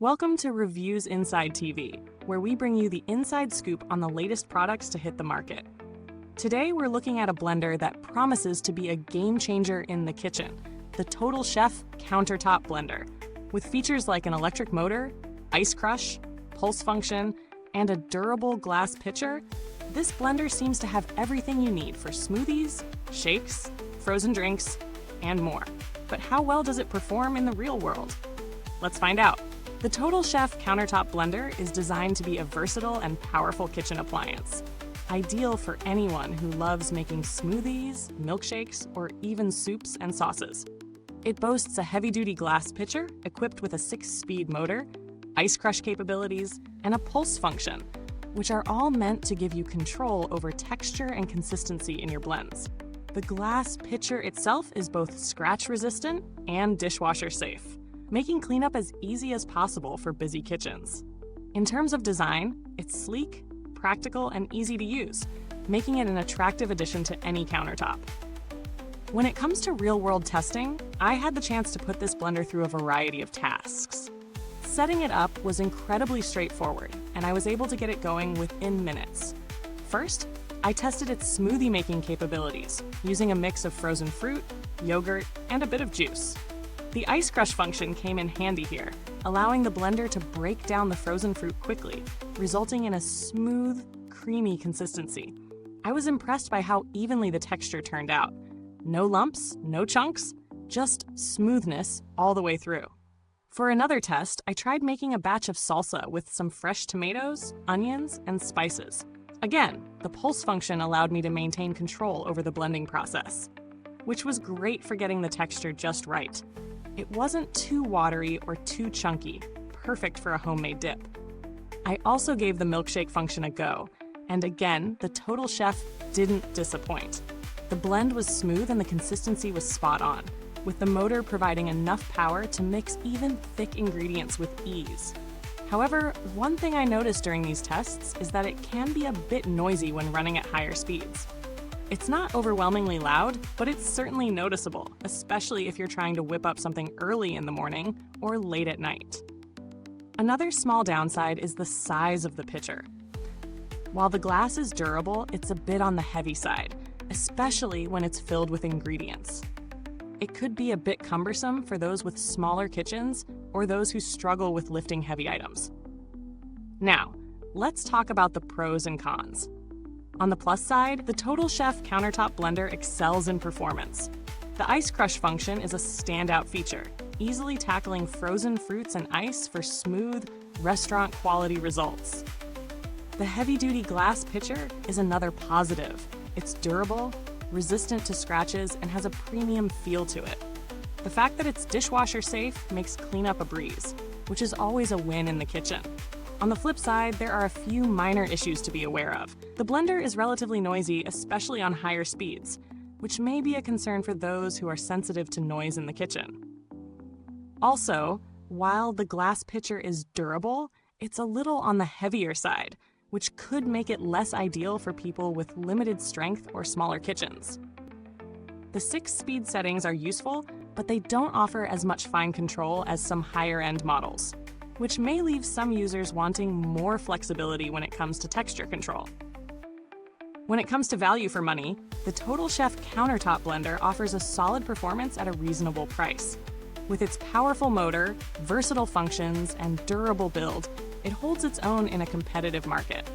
Welcome to Reviews Inside TV, where we bring you the inside scoop on the latest products to hit the market. Today, we're looking at a blender that promises to be a game changer in the kitchen, the Total Chef Countertop Blender. With features like an electric motor, ice crush, pulse function, and a durable glass pitcher, this blender seems to have everything you need for smoothies, shakes, frozen drinks, and more. But how well does it perform in the real world? Let's find out. The Total Chef Countertop Blender is designed to be a versatile and powerful kitchen appliance, ideal for anyone who loves making smoothies, milkshakes, or even soups and sauces. It boasts a heavy-duty glass pitcher equipped with a 6-speed motor, ice crush capabilities, and a pulse function, which are all meant to give you control over texture and consistency in your blends. The glass pitcher itself is both scratch-resistant and dishwasher-safe, making cleanup as easy as possible for busy kitchens. In terms of design, it's sleek, practical, and easy to use, making it an attractive addition to any countertop. When it comes to real-world testing, I had the chance to put this blender through a variety of tasks. Setting it up was incredibly straightforward, and I was able to get it going within minutes. First, I tested its smoothie-making capabilities, using a mix of frozen fruit, yogurt, and a bit of juice. The ice crush function came in handy here, allowing the blender to break down the frozen fruit quickly, resulting in a smooth, creamy consistency. I was impressed by how evenly the texture turned out. No lumps, no chunks, just smoothness all the way through. For another test, I tried making a batch of salsa with some fresh tomatoes, onions, and spices. Again, the pulse function allowed me to maintain control over the blending process, which was great for getting the texture just right. It wasn't too watery or too chunky, perfect for a homemade dip. I also gave the milkshake function a go, and again, the Total Chef didn't disappoint. The blend was smooth and the consistency was spot on, with the motor providing enough power to mix even thick ingredients with ease. However, one thing I noticed during these tests is that it can be a bit noisy when running at higher speeds. It's not overwhelmingly loud, but it's certainly noticeable, especially if you're trying to whip up something early in the morning or late at night. Another small downside is the size of the pitcher. While the glass is durable, it's a bit on the heavy side, especially when it's filled with ingredients. It could be a bit cumbersome for those with smaller kitchens or those who struggle with lifting heavy items. Now, let's talk about the pros and cons. On the plus side, the Total Chef Countertop Blender excels in performance. The ice crush function is a standout feature, easily tackling frozen fruits and ice for smooth, restaurant-quality results. The heavy-duty glass pitcher is another positive. It's durable, resistant to scratches, and has a premium feel to it. The fact that it's dishwasher-safe makes cleanup a breeze, which is always a win in the kitchen. On the flip side, there are a few minor issues to be aware of. The blender is relatively noisy, especially on higher speeds, which may be a concern for those who are sensitive to noise in the kitchen. Also, while the glass pitcher is durable, it's a little on the heavier side, which could make it less ideal for people with limited strength or smaller kitchens. The 6-speed settings are useful, but they don't offer as much fine control as some higher-end models, which may leave some users wanting more flexibility when it comes to texture control. When it comes to value for money, the Total Chef Countertop Blender offers a solid performance at a reasonable price. With its powerful motor, versatile functions, and durable build, it holds its own in a competitive market.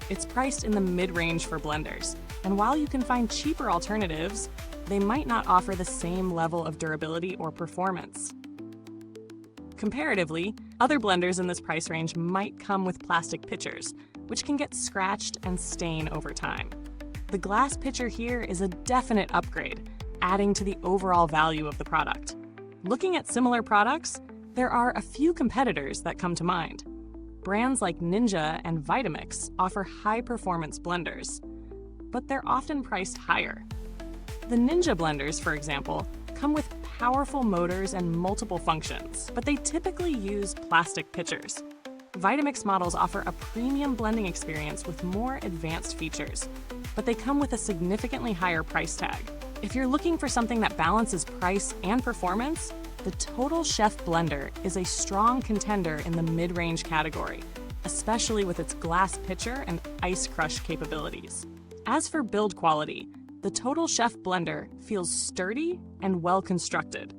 It's priced in the mid-range for blenders, and while you can find cheaper alternatives, they might not offer the same level of durability or performance. Comparatively, other blenders in this price range might come with plastic pitchers, which can get scratched and stain over time. The glass pitcher here is a definite upgrade, adding to the overall value of the product. Looking at similar products, there are a few competitors that come to mind. Brands like Ninja and Vitamix offer high-performance blenders, but they're often priced higher. The Ninja blenders, for example, come with powerful motors and multiple functions, but they typically use plastic pitchers. Vitamix models offer a premium blending experience with more advanced features, but they come with a significantly higher price tag. If you're looking for something that balances price and performance, The Total Chef Blender is a strong contender in the mid-range category, especially with its glass pitcher and ice crush capabilities. As for build quality, the Total Chef Blender feels sturdy and well-constructed.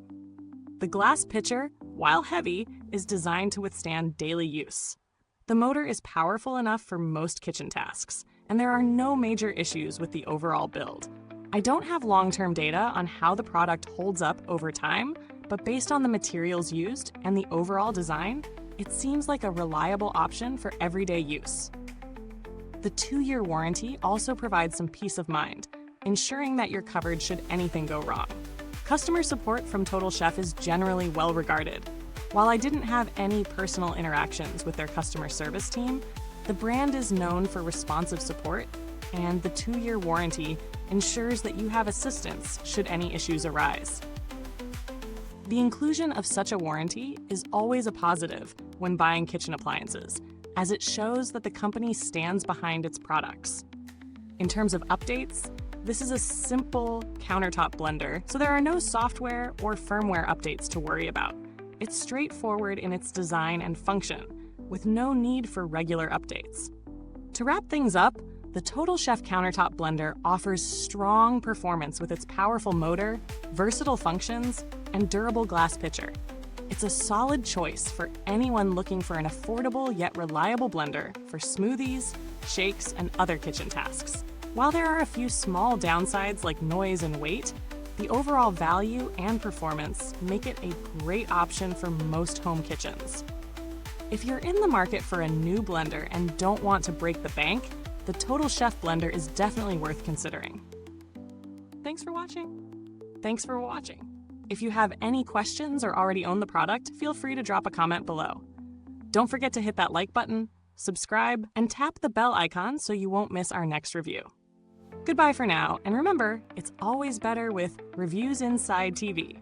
The glass pitcher, while heavy, is designed to withstand daily use. The motor is powerful enough for most kitchen tasks, and there are no major issues with the overall build. I don't have long-term data on how the product holds up over time, but based on the materials used and the overall design, it seems like a reliable option for everyday use. The 2-year warranty also provides some peace of mind, ensuring that you're covered should anything go wrong. Customer support from Total Chef is generally well regarded. While I didn't have any personal interactions with their customer service team, the brand is known for responsive support, and the 2-year warranty ensures that you have assistance should any issues arise. The inclusion of such a warranty is always a positive when buying kitchen appliances, as it shows that the company stands behind its products. In terms of updates, this is a simple countertop blender, so there are no software or firmware updates to worry about. It's straightforward in its design and function, with no need for regular updates. To wrap things up, the Total Chef Countertop Blender offers strong performance with its powerful motor, versatile functions, and durable glass pitcher. It's a solid choice for anyone looking for an affordable yet reliable blender for smoothies, shakes, and other kitchen tasks. While there are a few small downsides like noise and weight, the overall value and performance make it a great option for most home kitchens. If you're in the market for a new blender and don't want to break the bank, the Total Chef Blender is definitely worth considering. Thanks for watching. If you have any questions or already own the product, feel free to drop a comment below. Don't forget to hit that like button, subscribe, and tap the bell icon so you won't miss our next review. Goodbye for now, and remember, it's always better with Reviews Inside TV.